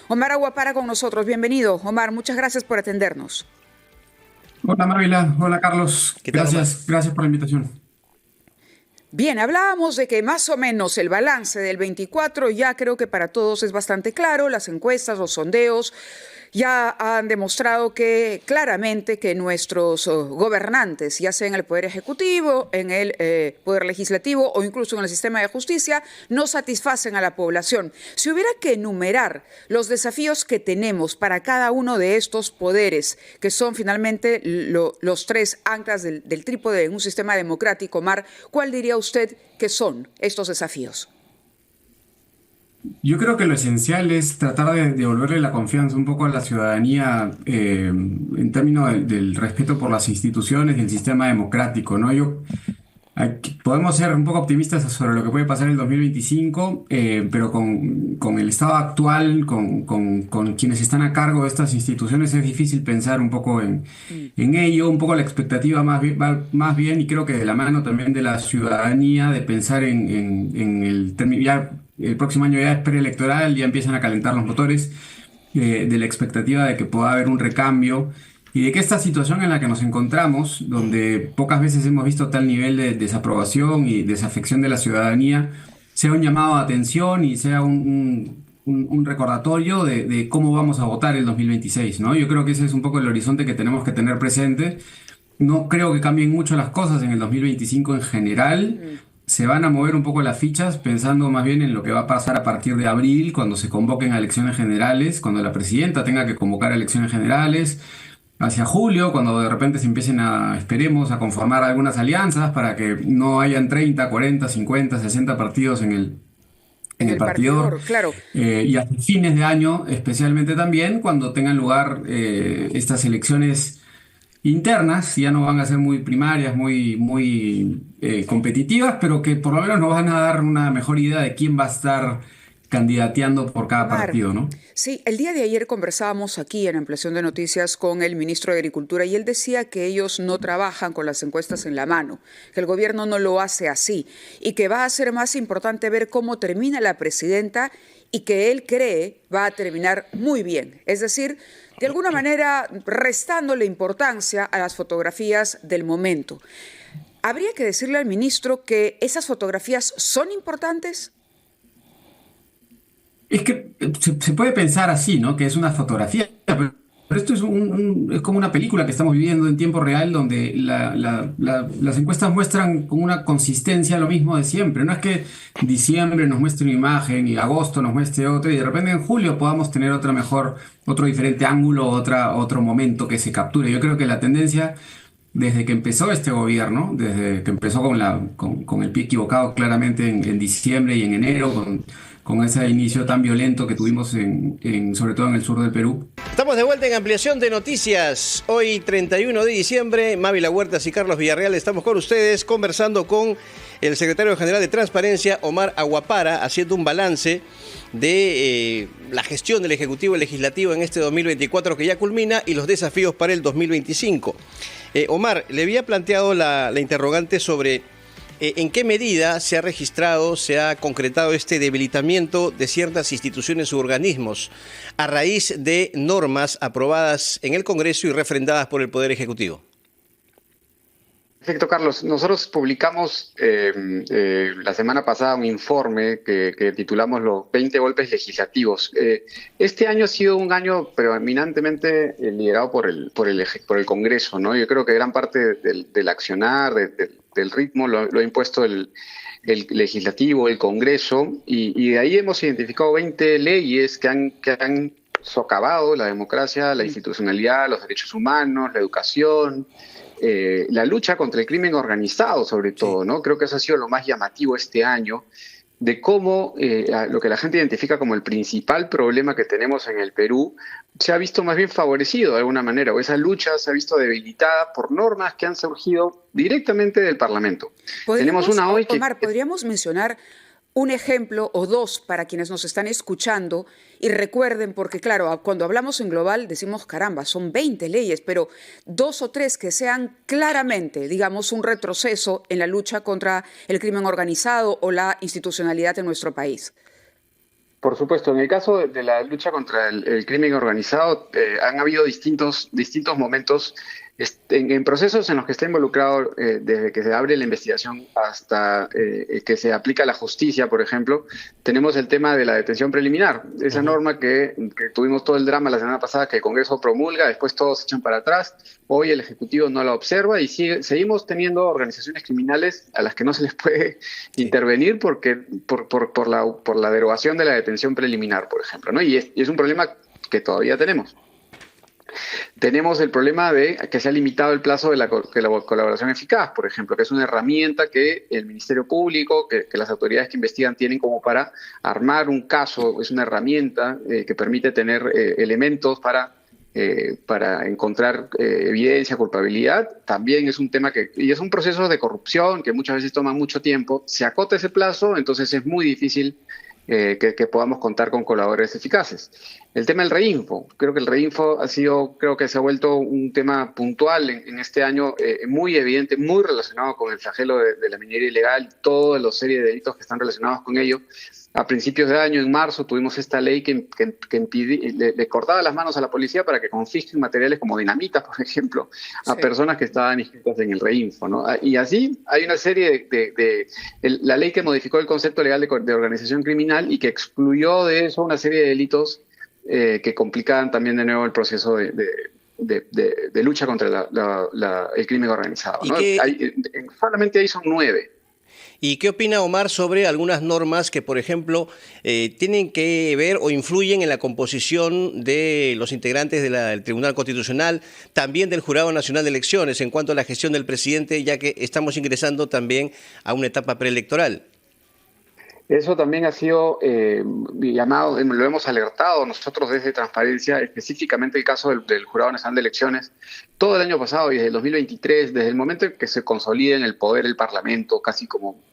Omar Aguapara con nosotros. Bienvenido, Omar. Muchas gracias por atendernos. Hola Mávila, hola Carlos, ¿Qué tal, Omar? gracias por la invitación. Bien, hablábamos de que más o menos el balance del 24 ya creo que para todos es bastante claro. Las encuestas, los sondeos ya han demostrado que claramente que nuestros gobernantes, ya sea en el Poder Ejecutivo, en el Poder Legislativo o incluso en el sistema de justicia, no satisfacen a la población. Si hubiera que enumerar los desafíos que tenemos para cada uno de estos poderes, que son finalmente los tres anclas del trípode en un sistema democrático, Mar, ¿cuál diría usted que son estos desafíos? Yo creo que lo esencial es tratar de devolverle la confianza un poco a la ciudadanía en términos del respeto por las instituciones y el sistema democrático, ¿no? Podemos ser un poco optimistas sobre lo que puede pasar en el 2025, pero con el estado actual, con quienes están a cargo de estas instituciones, es difícil pensar un poco en ello, un poco la expectativa más bien, y creo que de la mano también de la ciudadanía, de pensar en el término, ya el próximo año ya es preelectoral, ya empiezan a calentar los motores, de la expectativa de que pueda haber un recambio y de que esta situación en la que nos encontramos, donde pocas veces hemos visto tal nivel de desaprobación y desafección de la ciudadanía, sea un llamado a atención y sea un recordatorio de cómo vamos a votar el 2026, ¿no? Yo creo que ese es un poco el horizonte que tenemos que tener presente. No creo que cambien mucho las cosas en el 2025 en general. Se van a mover un poco las fichas pensando más bien en lo que va a pasar a partir de abril, cuando se convoquen a elecciones generales, cuando la presidenta tenga que convocar a elecciones generales, hacia julio, cuando de repente se empiecen esperemos, a conformar algunas alianzas para que no hayan 30, 40, 50, 60 partidos en En el el partidor, partidor, claro. y hasta fines de año, especialmente también cuando tengan lugar estas elecciones internas, ya no van a ser muy primarias, muy competitivas, pero que por lo menos nos van a dar una mejor idea de quién va a estar candidateando por cada Omar, partido, ¿no? sí, el día de ayer conversábamos aquí en Ampliación de Noticias con el ministro de Agricultura y él decía que ellos no trabajan con las encuestas en la mano, que el gobierno no lo hace así y que va a ser más importante ver cómo termina la presidenta y que él cree va a terminar muy bien. Es decir, de alguna manera restándole importancia a las fotografías del momento. ¿Habría que decirle al ministro que esas fotografías son importantes? Es que se puede pensar así, ¿no? Que es una fotografía, pero esto es es como una película que estamos viviendo en tiempo real donde las encuestas muestran con una consistencia lo mismo de siempre. No es que diciembre nos muestre una imagen y agosto nos muestre otra y de repente en julio podamos tener otra mejor, otro diferente ángulo, otro momento que se capture. Yo creo que la tendencia desde que empezó este gobierno, desde que empezó con el pie equivocado claramente en diciembre y en enero, con ese inicio tan violento que tuvimos sobre todo en el sur del Perú. Estamos de vuelta en Ampliación de Noticias. Hoy, 31 de diciembre, Mávila Huertas y Carlos Villarreal estamos con ustedes conversando con el secretario general de Transparencia, Omar Aguapara, haciendo un balance de la gestión del Ejecutivo y Legislativo en este 2024 que ya culmina y los desafíos para el 2025. Omar, le había planteado la interrogante sobre en qué medida se ha registrado, se ha concretado este debilitamiento de ciertas instituciones u organismos a raíz de normas aprobadas en el Congreso y refrendadas por el Poder Ejecutivo. Perfecto, Carlos. Nosotros publicamos la semana pasada un informe que titulamos Los 20 golpes legislativos. Este año ha sido un año predominantemente liderado por el Congreso, ¿no? Yo creo que gran parte del accionar, del ritmo, lo ha impuesto el Legislativo, el Congreso, y de ahí hemos identificado 20 leyes que han socavado la democracia, la institucionalidad, los derechos humanos, la educación, la lucha contra el crimen organizado, sobre todo, ¿no? Creo que eso ha sido lo más llamativo este año, de cómo lo que la gente identifica como el principal problema que tenemos en el Perú se ha visto más bien favorecido de alguna manera, o esa lucha se ha visto debilitada por normas que han surgido directamente del Parlamento. Tenemos una hoy que... Omar, ¿podríamos mencionar un ejemplo o dos para quienes nos están escuchando y recuerden, porque claro, cuando hablamos en global decimos, caramba, son 20 leyes, pero 2 o 3 que sean claramente, digamos, un retroceso en la lucha contra el crimen organizado o la institucionalidad en nuestro país? Por supuesto, en el caso de la lucha contra el crimen organizado, han habido distintos momentos en procesos en los que está involucrado desde que se abre la investigación hasta que se aplica la justicia, por ejemplo. Tenemos el tema de la detención preliminar, esa norma que tuvimos todo el drama la semana pasada, que el Congreso promulga, después todos se echan para atrás, hoy el Ejecutivo no la observa y seguimos teniendo organizaciones criminales a las que no se les puede intervenir por la derogación de la detención preliminar, por ejemplo, ¿no? Y es un problema que todavía tenemos. Tenemos el problema de que se ha limitado el plazo de la colaboración eficaz, por ejemplo, que es una herramienta que el Ministerio Público, que las autoridades que investigan tienen como para armar un caso, es una herramienta que permite tener elementos para encontrar evidencia, culpabilidad. También es un tema y es un proceso de corrupción que muchas veces toma mucho tiempo. Se acota ese plazo, entonces es muy difícil que podamos contar con colaboradores eficaces. El tema del reinfo, creo que el reinfo creo que se ha vuelto un tema puntual en este año, muy evidente, muy relacionado con el flagelo de la minería ilegal, toda la serie de delitos que están relacionados con ello. A principios de año, en marzo, tuvimos esta ley que le cortaba las manos a la policía para que confisquen materiales como dinamita, por ejemplo, a personas que estaban inscritas en el reinfo, ¿no? Y así hay una serie la ley que modificó el concepto legal de organización criminal y que excluyó de eso una serie de delitos que complicaban también de nuevo el proceso de lucha contra el crimen organizado, ¿no? Solamente ahí son 9. ¿Y qué opina Omar sobre algunas normas que, por ejemplo, tienen que ver o influyen en la composición de los integrantes del Tribunal Constitucional, también del Jurado Nacional de Elecciones, en cuanto a la gestión del presidente, ya que estamos ingresando también a una etapa preelectoral? Eso también ha sido llamado, lo hemos alertado nosotros desde Transparencia, específicamente el caso del Jurado Nacional de Elecciones, todo el año pasado y desde el 2023, desde el momento en que se consolida en el poder el Parlamento, casi como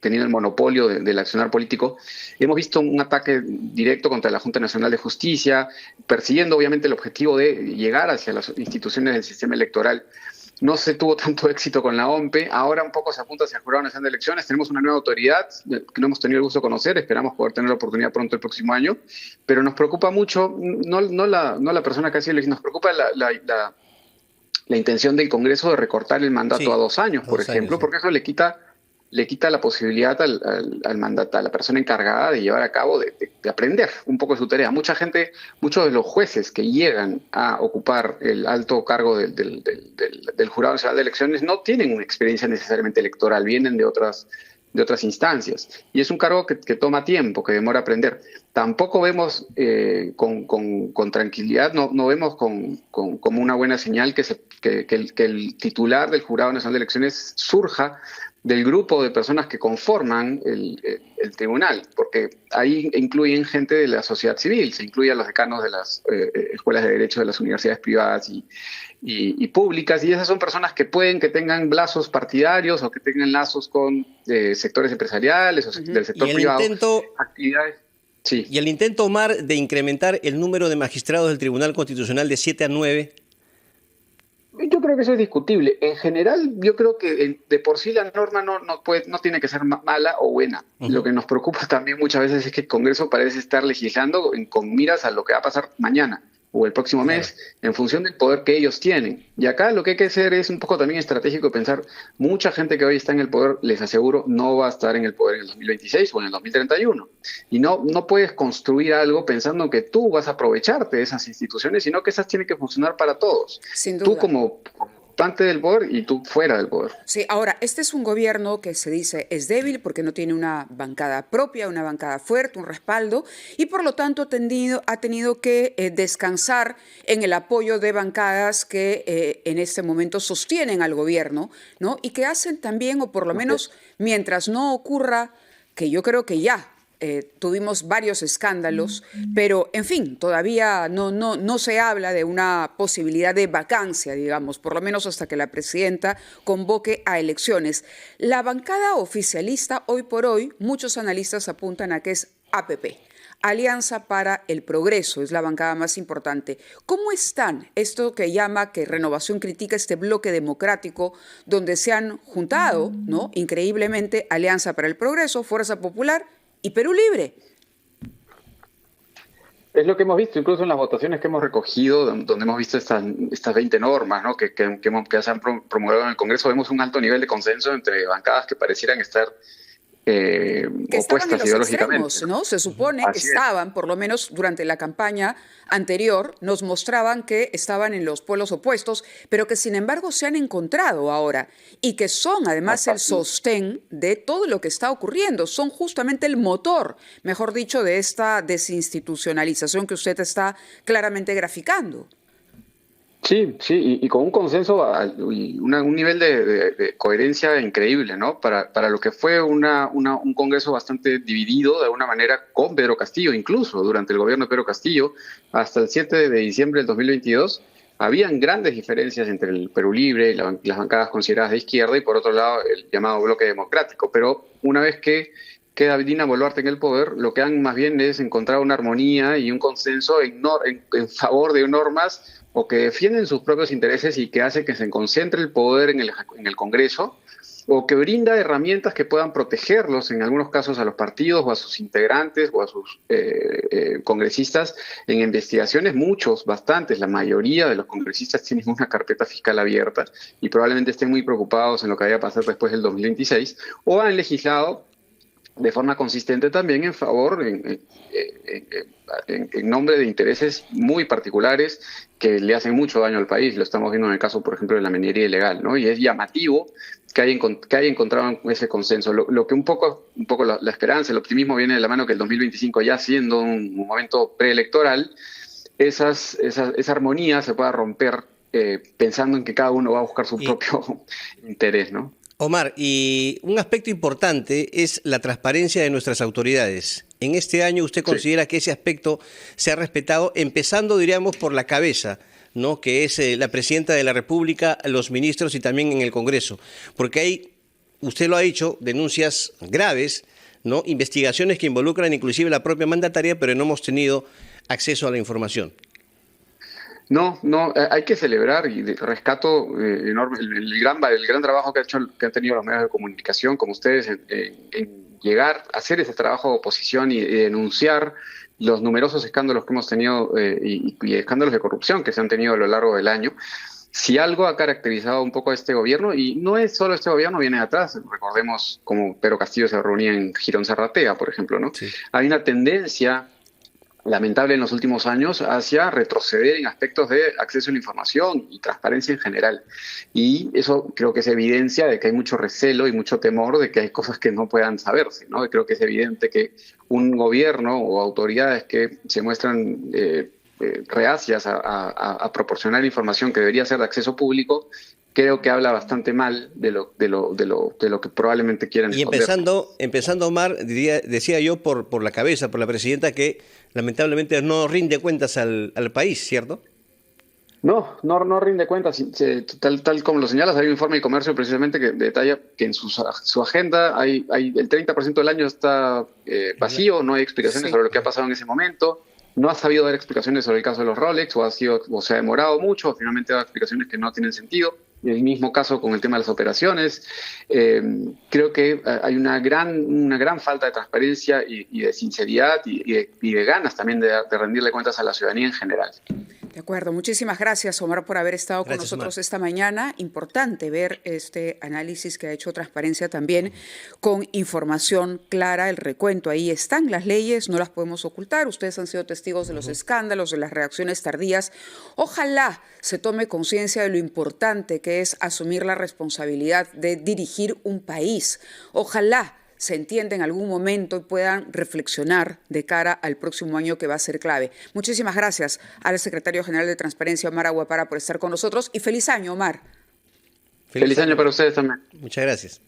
teniendo el monopolio del accionar político, hemos visto un ataque directo contra la Junta Nacional de Justicia, persiguiendo obviamente el objetivo de llegar hacia las instituciones del sistema electoral. No se tuvo tanto éxito con la OMPE, ahora un poco se apunta hacia el Jurado Nacional de Elecciones, tenemos una nueva autoridad que no hemos tenido el gusto de conocer, esperamos poder tener la oportunidad pronto el próximo año, pero nos preocupa mucho, no la persona que ha sido elegida, nos preocupa la intención del Congreso de recortar el mandato a 2 años, por ejemplo, porque eso le quita la posibilidad al mandato, a la persona encargada de llevar a cabo, de aprender un poco de su tarea. Muchos de los jueces que llegan a ocupar el alto cargo del Jurado Nacional de Elecciones no tienen una experiencia necesariamente electoral, vienen de otras instancias. Y es un cargo que toma tiempo, que demora aprender. Tampoco vemos con tranquilidad, no vemos como una buena señal que el titular del Jurado Nacional de Elecciones surja del grupo de personas que conforman el tribunal, porque ahí incluyen gente de la sociedad civil, se incluye a los decanos de las escuelas de derecho de las universidades privadas y públicas, y esas son personas que pueden que tengan lazos partidarios o que tengan lazos con sectores empresariales o del sector privado. Actividades. Sí. Y el intento, Omar, de incrementar el número de magistrados del Tribunal Constitucional de 7 a 9... Yo creo que eso es discutible. En general, yo creo que de por sí la norma no tiene que ser mala o buena. Lo que nos preocupa también muchas veces es que el Congreso parece estar legislando con miras a lo que va a pasar mañana o el próximo mes, en función del poder que ellos tienen. Y acá lo que hay que hacer es un poco también estratégico pensar, mucha gente que hoy está en el poder, les aseguro, no va a estar en el poder en el 2026 o en el 2031. Y no puedes construir algo pensando que tú vas a aprovecharte de esas instituciones, sino que esas tienen que funcionar para todos. Sin duda. Tú como parte del poder y tú fuera del poder. Sí, ahora, este es un gobierno que se dice es débil porque no tiene una bancada propia, una bancada fuerte, un respaldo, y por lo tanto ha tenido que descansar en el apoyo de bancadas que en este momento sostienen al gobierno, ¿no? Y que hacen también, o por lo menos mientras no ocurra, que yo creo que ya tuvimos varios escándalos, pero en fin, todavía no se habla de una posibilidad de vacancia, digamos, por lo menos hasta que la presidenta convoque a elecciones. La bancada oficialista hoy por hoy, muchos analistas apuntan a que es APP. Alianza para el Progreso, es la bancada más importante. ¿Cómo están esto que llama que Renovación critica este bloque democrático donde se han juntado, ¿no?, increíblemente, Alianza para el Progreso, Fuerza Popular y Perú Libre? Es lo que hemos visto, incluso en las votaciones que hemos recogido, donde hemos visto estas 20 normas, ¿no?, que se han promulgado en el Congreso. Vemos un alto nivel de consenso entre bancadas que parecieran estar que estaban en opuestas los ideológicamente. extremos, ¿no? Se supone que Así es. estaban, por lo menos durante la campaña anterior, nos mostraban que estaban en los polos opuestos, pero que sin embargo se han encontrado ahora y que son además el sostén de todo lo que está ocurriendo, son justamente el motor, mejor dicho, de esta desinstitucionalización que usted está claramente graficando. Sí, sí, y con un consenso y un nivel de coherencia increíble, ¿no? Para lo que fue un Congreso bastante dividido, de alguna manera, con Pedro Castillo, incluso durante el gobierno de Pedro Castillo, hasta el 7 de diciembre del 2022, habían grandes diferencias entre el Perú Libre, las bancadas consideradas de izquierda, y por otro lado el llamado bloque democrático. Pero una vez que queda Dina Boluarte en el poder, lo que han más bien es encontrar una armonía y un consenso en favor de normas o que defienden sus propios intereses y que hace que se concentre el poder en el Congreso, o que brinda herramientas que puedan protegerlos, en algunos casos a los partidos o a sus integrantes o a sus congresistas en investigaciones. Muchos, bastantes, la mayoría de los congresistas tienen una carpeta fiscal abierta y probablemente estén muy preocupados en lo que vaya a pasar después del 2026, o han legislado de forma consistente también en favor, en nombre de intereses muy particulares que le hacen mucho daño al país. Lo estamos viendo en el caso, por ejemplo, de la minería ilegal, ¿no? Y es llamativo que haya encontrado ese consenso. Lo que un poco la esperanza, el optimismo viene de la mano que el 2025, ya siendo un momento preelectoral, esa armonía se pueda romper pensando en que cada uno va a buscar su propio interés, ¿no? Omar, y un aspecto importante es la transparencia de nuestras autoridades. En este año, ¿usted considera que ese aspecto se ha respetado, empezando, diríamos, por la cabeza, ¿no?, que es la presidenta de la República, los ministros y también en el Congreso? Porque hay, usted lo ha dicho, denuncias graves, ¿no?, investigaciones que involucran inclusive la propia mandataria, pero no hemos tenido acceso a la información. No, hay que celebrar y rescato enorme el gran trabajo que han tenido los medios de comunicación, como ustedes, en llegar a hacer ese trabajo de oposición y denunciar los numerosos escándalos que hemos tenido y escándalos de corrupción que se han tenido a lo largo del año. Si algo ha caracterizado un poco a este gobierno, y no es solo este gobierno, viene de atrás, recordemos cómo Pedro Castillo se reunía en Girón Zarratea, por ejemplo, ¿no? Sí. Hay una tendencia lamentable en los últimos años hacia retroceder en aspectos de acceso a la información y transparencia en general. Y eso creo que es evidencia de que hay mucho recelo y mucho temor de que hay cosas que no puedan saberse, ¿no? Y creo que es evidente que un gobierno o autoridades que se muestran reacias a proporcionar información que debería ser de acceso público, creo que habla bastante mal de lo que probablemente quieran esconder. Y empezando, Omar, decía yo por la cabeza, por la presidenta, que lamentablemente no rinde cuentas al país, ¿cierto? No rinde cuentas. Tal como lo señalas, hay un informe de comercio precisamente que detalla que en su agenda hay el 30% del año está vacío, no hay explicaciones sobre lo que ha pasado en ese momento. No ha sabido dar explicaciones sobre el caso de los Rolex, o se ha demorado mucho, finalmente da explicaciones que no tienen sentido. El mismo caso con el tema de las operaciones. Creo que hay una gran falta de transparencia y de sinceridad y de ganas también de rendirle cuentas a la ciudadanía en general. De acuerdo, muchísimas gracias, Omar, por haber estado con nosotros esta mañana. Importante ver este análisis que ha hecho Transparencia también, con información clara, el recuento. Ahí están las leyes, no las podemos ocultar. Ustedes han sido testigos de los escándalos, de las reacciones tardías. Ojalá se tome conciencia de lo importante que es asumir la responsabilidad de dirigir un país. Ojalá se entienda en algún momento y puedan reflexionar de cara al próximo año, que va a ser clave. Muchísimas gracias al secretario general de Transparencia, Omar Aguapara, por estar con nosotros, y feliz año, Omar. Feliz año para ustedes también. Muchas gracias.